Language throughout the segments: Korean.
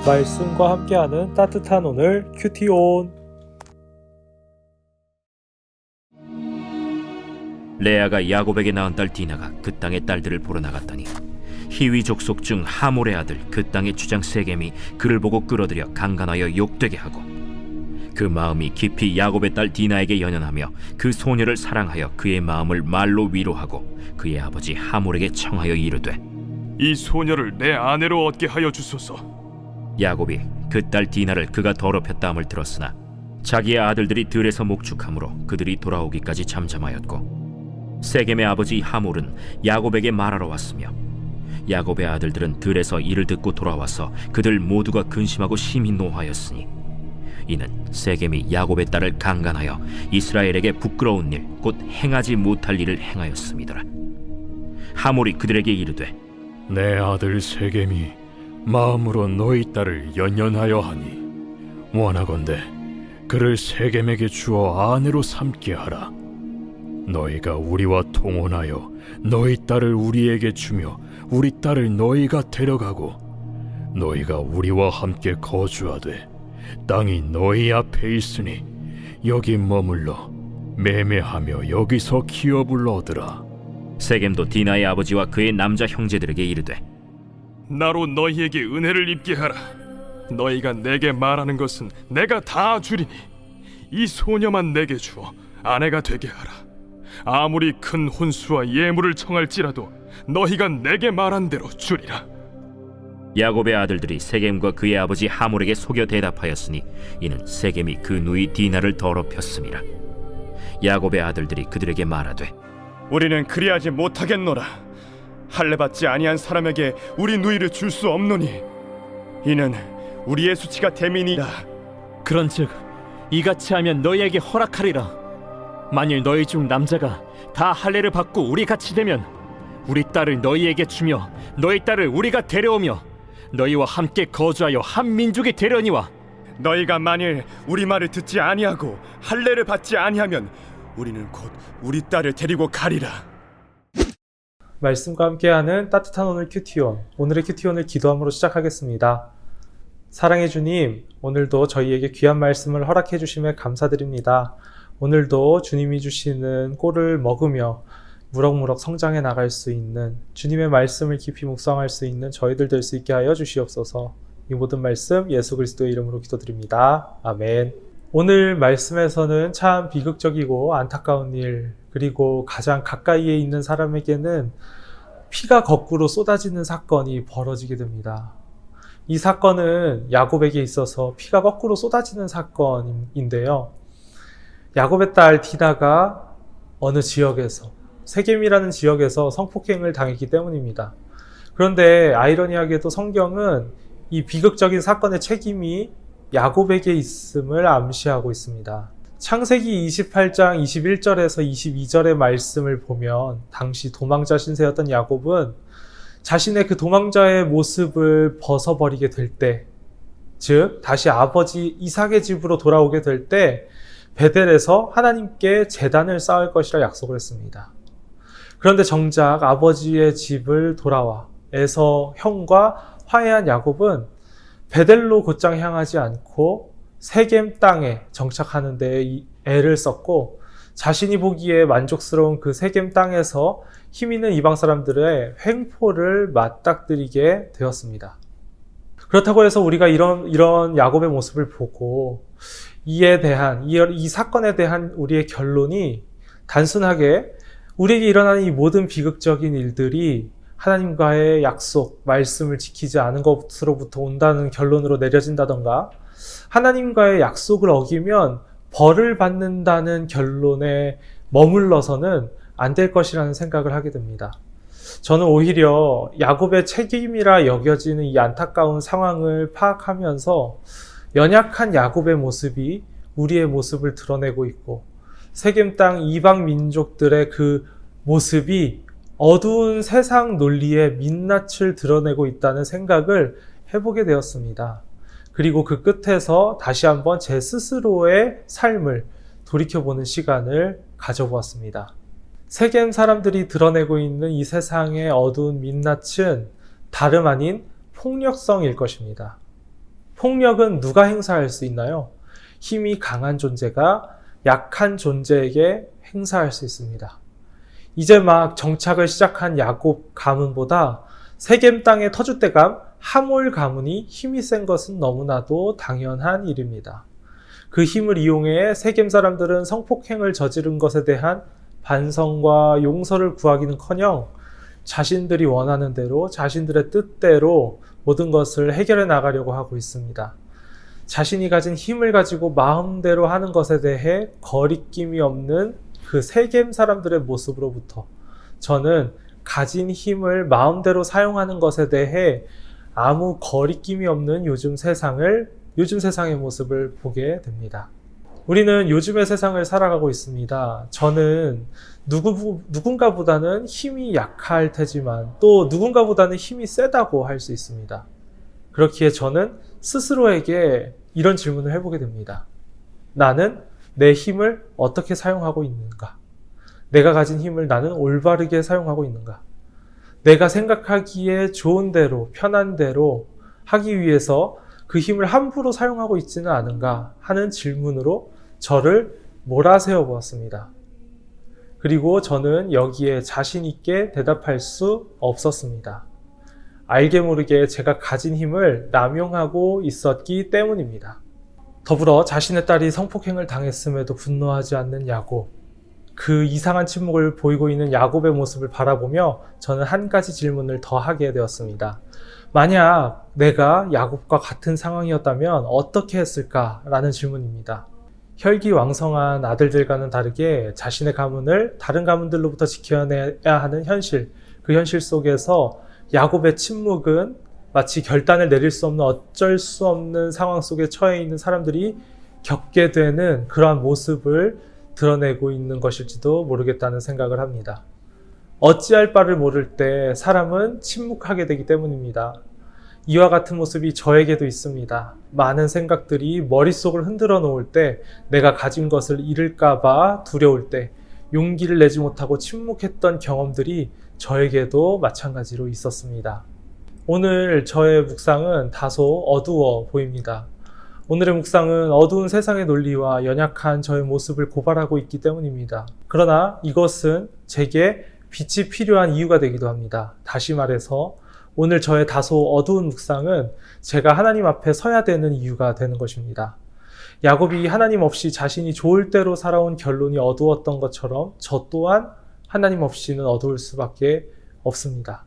말씀과 함께하는 따뜻한 오늘 큐티온. 레아가 야곱에게 낳은 딸 디나가 그 땅의 딸들을 보러 나갔더니 히위 족속 중 하몰의 아들 그 땅의 주장 세겜이 그를 보고 끌어들여 강간하여 욕되게 하고, 그 마음이 깊이 야곱의 딸 디나에게 연연하며 그 소녀를 사랑하여 그의 마음을 말로 위로하고 그의 아버지 하몰에게 청하여 이르되, 이 소녀를 내 아내로 얻게 하여 주소서. 야곱이 그 딸 디나를 그가 더럽혔다 함을 들었으나 자기의 아들들이 들에서 목축함으로 그들이 돌아오기까지 잠잠하였고, 세겜의 아버지 하몰은 야곱에게 말하러 왔으며 야곱의 아들들은 들에서 이를 듣고 돌아와서 그들 모두가 근심하고 심히 노하였으니, 이는 세겜이 야곱의 딸을 강간하여 이스라엘에게 부끄러운 일 곧 행하지 못할 일을 행하였음이더라. 하몰이 그들에게 이르되, 내 아들 세겜이 마음으로 너희 딸을 연연하여 하니 원하건대 그를 세겜에게 주어 아내로 삼게 하라. 너희가 우리와 통혼하여 너희 딸을 우리에게 주며 우리 딸을 너희가 데려가고 너희가 우리와 함께 거주하되 땅이 너희 앞에 있으니 여기 머물러 매매하며 여기서 기업을 얻으라. 세겜도 디나의 아버지와 그의 남자 형제들에게 이르되, 나로 너희에게 은혜를 입게 하라. 너희가 내게 말하는 것은 내가 다 주리니 이 소녀만 내게 주어 아내가 되게 하라. 아무리 큰 혼수와 예물을 청할지라도 너희가 내게 말한 대로 주리라. 야곱의 아들들이 세겜과 그의 아버지 하몰에게 속여 대답하였으니, 이는 세겜이 그 누이 디나를 더럽혔음이라. 야곱의 아들들이 그들에게 말하되, 우리는 그리하지 못하겠노라. 할례받지 아니한 사람에게 우리 누이를 줄 수 없노니 이는 우리의 수치가 됨이니라. 그런즉 이같이 하면 너희에게 허락하리라. 만일 너희 중 남자가 다 할례를 받고 우리 같이 되면 우리 딸을 너희에게 주며 너희 딸을 우리가 데려오며 너희와 함께 거주하여 한 민족이 되려니와, 너희가 만일 우리 말을 듣지 아니하고 할례를 받지 아니하면 우리는 곧 우리 딸을 데리고 가리라. 말씀과 함께하는 따뜻한 오늘 큐티온. 오늘의 큐티온을 기도함으로 시작하겠습니다. 사랑해 주님, 오늘도 저희에게 귀한 말씀을 허락해 주심에 감사드립니다. 오늘도 주님이 주시는 꼴을 먹으며 무럭무럭 성장해 나갈 수 있는, 주님의 말씀을 깊이 묵상할 수 있는 저희들 될 수 있게 하여 주시옵소서. 이 모든 말씀 예수 그리스도의 이름으로 기도드립니다. 아멘. 오늘 말씀에서는 참 비극적이고 안타까운 일, 그리고 가장 가까이에 있는 사람에게는 피가 거꾸로 쏟아지는 사건이 벌어지게 됩니다. 이 사건은 야곱에게 있어서 피가 거꾸로 쏟아지는 사건인데요. 야곱의 딸 디나가 어느 지역에서, 세겜이라는 지역에서 성폭행을 당했기 때문입니다. 그런데 아이러니하게도 성경은 이 비극적인 사건의 책임이 야곱에게 있음을 암시하고 있습니다. 창세기 28장 21절에서 22절의 말씀을 보면 당시 도망자 신세였던 야곱은 자신의 그 도망자의 모습을 벗어버리게 될 때, 즉 다시 아버지 이삭의 집으로 돌아오게 될 때 베델에서 하나님께 제단을 쌓을 것이라 약속을 했습니다. 그런데 정작 아버지의 집을 돌아와 에서 형과 화해한 야곱은 베델로 곧장 향하지 않고 세겜 땅에 정착하는 데 애를 썼고, 자신이 보기에 만족스러운 그 세겜 땅에서 힘있는 이방 사람들의 횡포를 맞닥뜨리게 되었습니다. 그렇다고 해서 우리가 이런 야곱의 모습을 보고 이 사건에 대한 우리의 결론이 단순하게 우리에게 일어나는 이 모든 비극적인 일들이 하나님과의 약속, 말씀을 지키지 않은 것으로부터 온다는 결론으로 내려진다던가, 하나님과의 약속을 어기면 벌을 받는다는 결론에 머물러서는 안 될 것이라는 생각을 하게 됩니다. 저는 오히려 야곱의 책임이라 여겨지는 이 안타까운 상황을 파악하면서 연약한 야곱의 모습이 우리의 모습을 드러내고 있고, 세겜 땅 이방 민족들의 그 모습이 어두운 세상 논리의 민낯을 드러내고 있다는 생각을 해보게 되었습니다. 그리고 그 끝에서 다시 한번 제 스스로의 삶을 돌이켜보는 시간을 가져보았습니다. 세겜 사람들이 드러내고 있는 이 세상의 어두운 민낯은 다름 아닌 폭력성일 것입니다. 폭력은 누가 행사할 수 있나요? 힘이 강한 존재가 약한 존재에게 행사할 수 있습니다. 이제 막 정착을 시작한 야곱 가문보다 세겜 땅의 터줏대감 하몰 가문이 힘이 센 것은 너무나도 당연한 일입니다. 그 힘을 이용해 세겜 사람들은 성폭행을 저지른 것에 대한 반성과 용서를 구하기는커녕 자신들이 원하는 대로 자신들의 뜻대로 모든 것을 해결해 나가려고 하고 있습니다. 자신이 가진 힘을 가지고 마음대로 하는 것에 대해 거리낌이 없는 그 세겜 사람들의 모습으로부터 저는 가진 힘을 마음대로 사용하는 것에 대해 아무 거리낌이 없는 요즘 세상의 모습을 보게 됩니다. 우리는 요즘의 세상을 살아가고 있습니다. 저는 누군가보다는 힘이 약할 테지만 또 누군가보다는 힘이 세다고 할 수 있습니다. 그렇기에 저는 스스로에게 이런 질문을 해보게 됩니다. 나는 내 힘을 어떻게 사용하고 있는가? 내가 가진 힘을 나는 올바르게 사용하고 있는가? 내가 생각하기에 좋은 대로, 편한 대로 하기 위해서 그 힘을 함부로 사용하고 있지는 않은가 하는 질문으로 저를 몰아세워 보았습니다. 그리고 저는 여기에 자신 있게 대답할 수 없었습니다. 알게 모르게 제가 가진 힘을 남용하고 있었기 때문입니다. 더불어 자신의 딸이 성폭행을 당했음에도 분노하지 않는 야곱, 그 이상한 침묵을 보이고 있는 야곱의 모습을 바라보며 저는 한 가지 질문을 더 하게 되었습니다. 만약 내가 야곱과 같은 상황이었다면 어떻게 했을까라는 질문입니다. 혈기왕성한 아들들과는 다르게 자신의 가문을 다른 가문들로부터 지켜내야 하는 현실, 그 현실 속에서 야곱의 침묵은 마치 결단을 내릴 수 없는 어쩔 수 없는 상황 속에 처해 있는 사람들이 겪게 되는 그러한 모습을 드러내고 있는 것일지도 모르겠다는 생각을 합니다. 어찌할 바를 모를 때 사람은 침묵하게 되기 때문입니다. 이와 같은 모습이 저에게도 있습니다. 많은 생각들이 머릿속을 흔들어 놓을 때, 내가 가진 것을 잃을까봐 두려울 때 용기를 내지 못하고 침묵했던 경험들이 저에게도 마찬가지로 있었습니다. 오늘 저의 묵상은 다소 어두워 보입니다. 오늘의 묵상은 어두운 세상의 논리와 연약한 저의 모습을 고발하고 있기 때문입니다. 그러나 이것은 제게 빛이 필요한 이유가 되기도 합니다. 다시 말해서 오늘 저의 다소 어두운 묵상은 제가 하나님 앞에 서야 되는 이유가 되는 것입니다. 야곱이 하나님 없이 자신이 좋을 대로 살아온 결론이 어두웠던 것처럼 저 또한 하나님 없이는 어두울 수밖에 없습니다.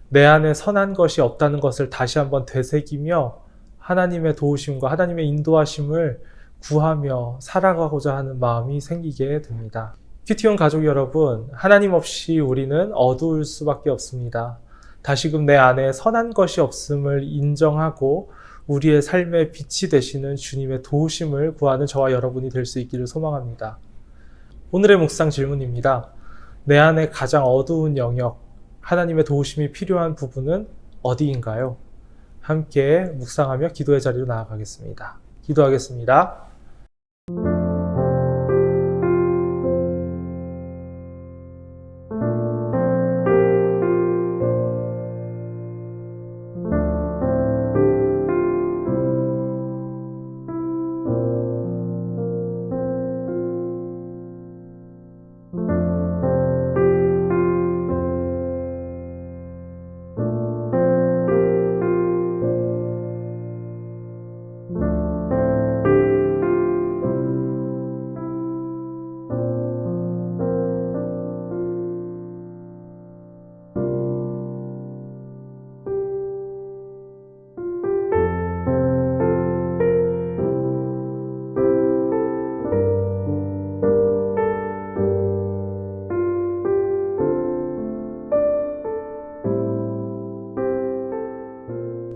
내 안에 선한 것이 없다는 것을 다시 한번 되새기며 하나님의 도우심과 하나님의 인도하심을 구하며 살아가고자 하는 마음이 생기게 됩니다. 큐티온 가족 여러분, 하나님 없이 우리는 어두울 수밖에 없습니다. 다시금 내 안에 선한 것이 없음을 인정하고 우리의 삶의 빛이 되시는 주님의 도우심을 구하는 저와 여러분이 될 수 있기를 소망합니다. 오늘의 묵상 질문입니다. 내 안에 가장 어두운 영역, 하나님의 도우심이 필요한 부분은 어디인가요? 함께 묵상하며 기도의 자리로 나아가겠습니다. 기도하겠습니다.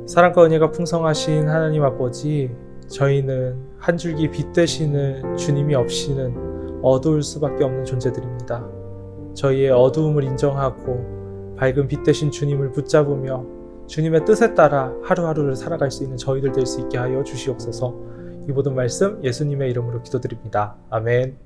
사랑과 은혜가 풍성하신 하나님 아버지, 저희는 한 줄기 빛 되시는 주님이 없이는 어두울 수밖에 없는 존재들입니다. 저희의 어두움을 인정하고 밝은 빛 되신 주님을 붙잡으며 주님의 뜻에 따라 하루하루를 살아갈 수 있는 저희들 될 수 있게 하여 주시옵소서. 이 모든 말씀 예수님의 이름으로 기도드립니다. 아멘.